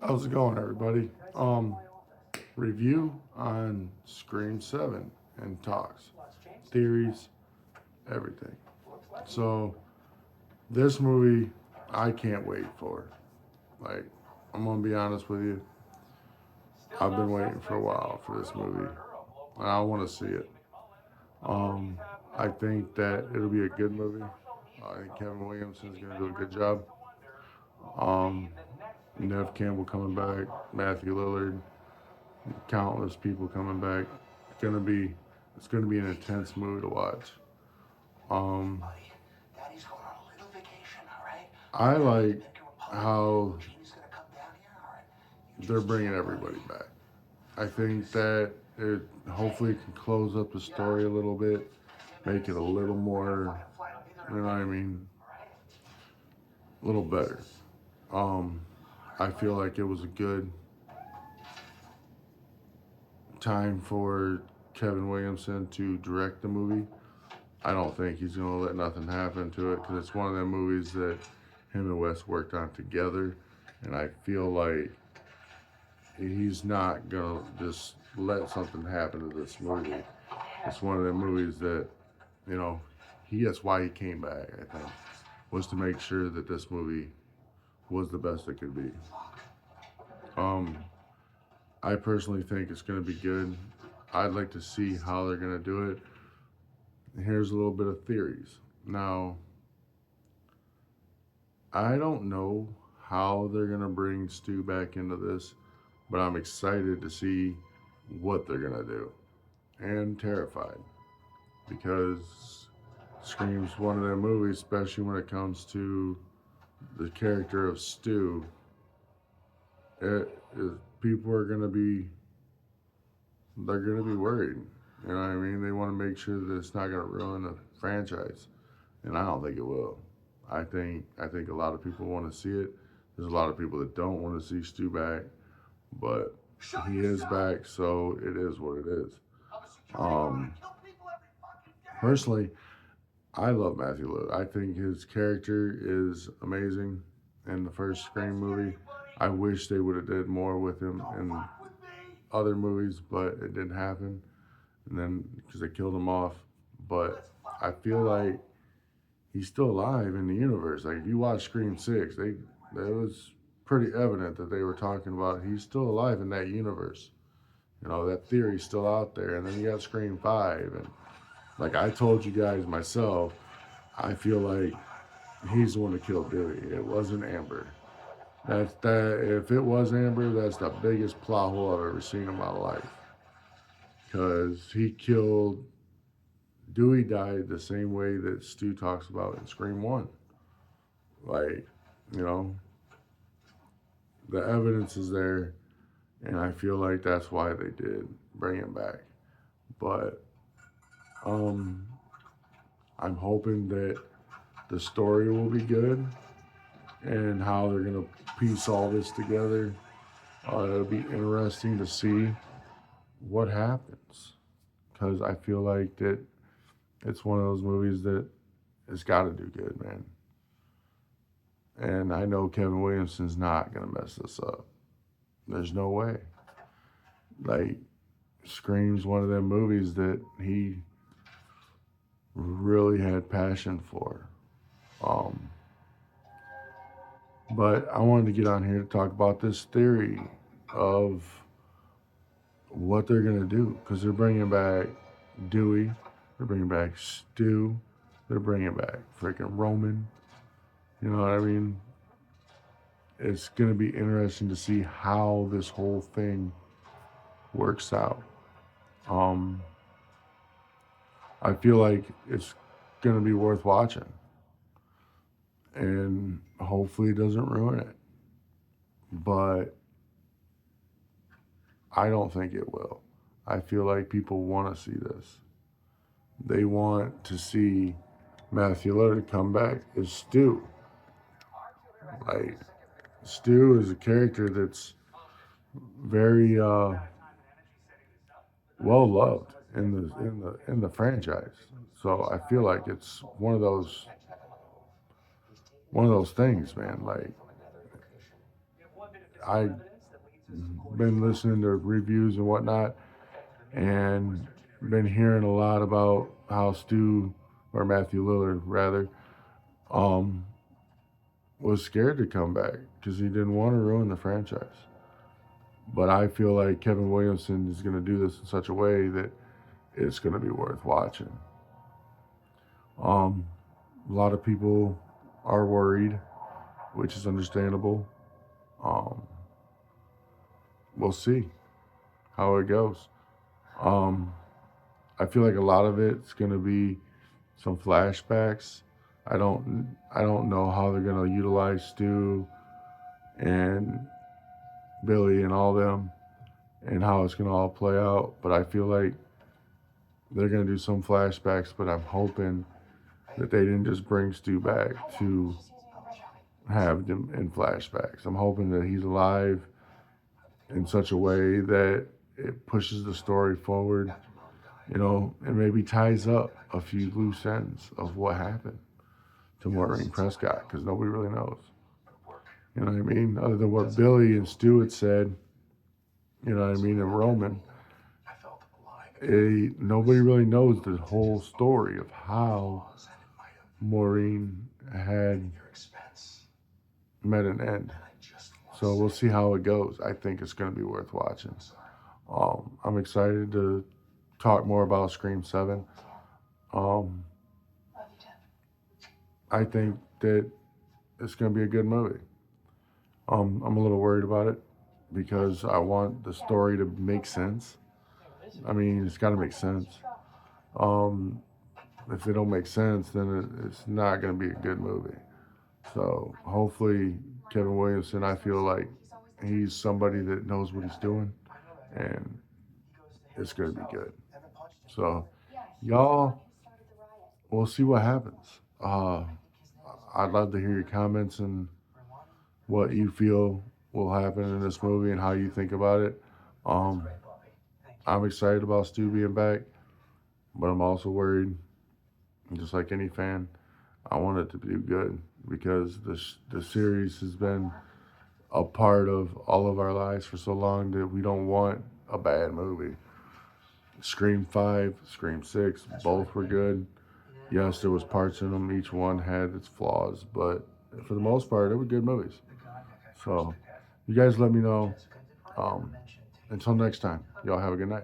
How's it going, everybody? Review on Scream 7 and talks, theories, everything. So, this movie, I can't wait for. Like, I'm gonna be honest with you, I've been waiting for a while for this movie, and I want to see it. Um, I think that it'll be a good movie. I think Kevin Williamson's gonna do a good job. Um, Nev Campbell coming back, Matthew Lillard, countless people coming back. It's gonna be it's gonna be an intense movie to watch. Um, I like how they're bringing everybody back. I think that it hopefully can close up the story a little bit, make it a little more, you know what I mean, a little better. Um, I feel like it was a good time for Kevin Williamson to direct the movie. I don't think he's gonna let nothing happen to it because it's one of them movies that him and Wes worked on together, and I feel like he's not gonna just let something happen to this movie. It's one of them movies that, you know, that's why he came back. I think was to make sure that this movie was the best it could be. Um, I personally think it's gonna be good. I'd like to see how they're gonna do it. Here's a little bit of theories. Now, I don't know how they're gonna bring Stu back into this, but I'm excited to see what they're gonna do, and terrified because Scream's one of their movies, especially when it comes to the character of Stu. People are gonna be they're gonna be worried. You know what I mean? They want to make sure that it's not gonna ruin the franchise, and I don't think it will. I think a lot of people want to see it. There's a lot of people that don't want to see Stu back, but he is back, so it is what it is. Um, Personally, I love Matthew Lillard. I think his character is amazing in the first Scream movie. I wish they would have did more with him in other movies, but it didn't happen. And then because they killed him off, but I feel like he's still alive in the universe. Like if you watch Scream 6, it was pretty evident that they were talking about he's still alive in that universe. You know, that theory's still out there. And then you got Scream 5. And like I told you guys myself, I feel like he's the one that killed Dewey. It wasn't Amber. That if it was Amber, that's the biggest plot hole I've ever seen in my life. Because he killed Dewey died the same way that Stu talks about in Scream 1. Like, you know, the evidence is there, and I feel like that's why they did bring him back. But um, I'm hoping that the story will be good and how they're gonna piece all this together. It'll be interesting to see what happens because I feel like that it's one of those movies that it's got to do good, man. And I know Kevin Williamson's not gonna mess this up. There's no way. Like Scream's one of them movies that he really had passion for. Um, but I wanted to get on here to talk about this theory of what they're gonna do because they're bringing back Dewey, they're bringing back Stu, they're bringing back freaking Roman. You know what I mean? It's gonna be interesting to see how this whole thing works out. Um, I feel like it's gonna be worth watching, and hopefully it doesn't ruin it. But I don't think it will. I feel like people want to see this. They want to see Matthew Lillard come back as Stu. Like Stu is a character that's very well loved in the franchise. So I feel like it's one of those things, man. Like I been listening to reviews and whatnot, and been hearing a lot about how Stu, or Matthew Lillard rather, um, was scared to come back because he didn't want to ruin the franchise. But I feel like Kevin Williamson is going to do this in such a way that it's going to be worth watching. Um, a lot of people are worried, which is understandable. Um, we'll see how it goes. Um, I feel like a lot of it's going to be some flashbacks. I don't know how they're going to utilize Stu and Billy and all them and how it's going to all play out. But I feel like they're going to do some flashbacks, but I'm hoping that they didn't just bring Stu back to have them in flashbacks. I'm hoping that he's alive in such a way that it pushes the story forward, and maybe ties up a few loose ends of what happened to Maureen Prescott, because nobody really knows. You know what I mean? Other than what Billy and Stu had said, you know what I mean, and Roman, nobody really knows the whole story of how Maureen had met an end. So we'll see how it goes. I think it's going to be worth watching. I'm excited to talk more about Scream 7. I think that it's going to be a good movie. I'm a little worried about it because I want the story to make sense. I mean, it's got to make sense. If it don't make sense, then it's not going to be a good movie. So hopefully, Kevin Williamson, I feel like he's somebody that knows what he's doing, and it's going to be good. So, y'all, we'll see what happens. I'd love to hear your comments and what you feel will happen in this movie and how you think about it. Um, I'm excited about Stu being back, but I'm also worried, just like any fan. I want it to do good because the series has been a part of all of our lives for so long that we don't want a bad movie. Scream 5, Scream 6, both were good. Yes, there was parts in them. Each one had its flaws, but for the most part, they were good movies. So, you guys let me know. Until next time, y'all have a good night.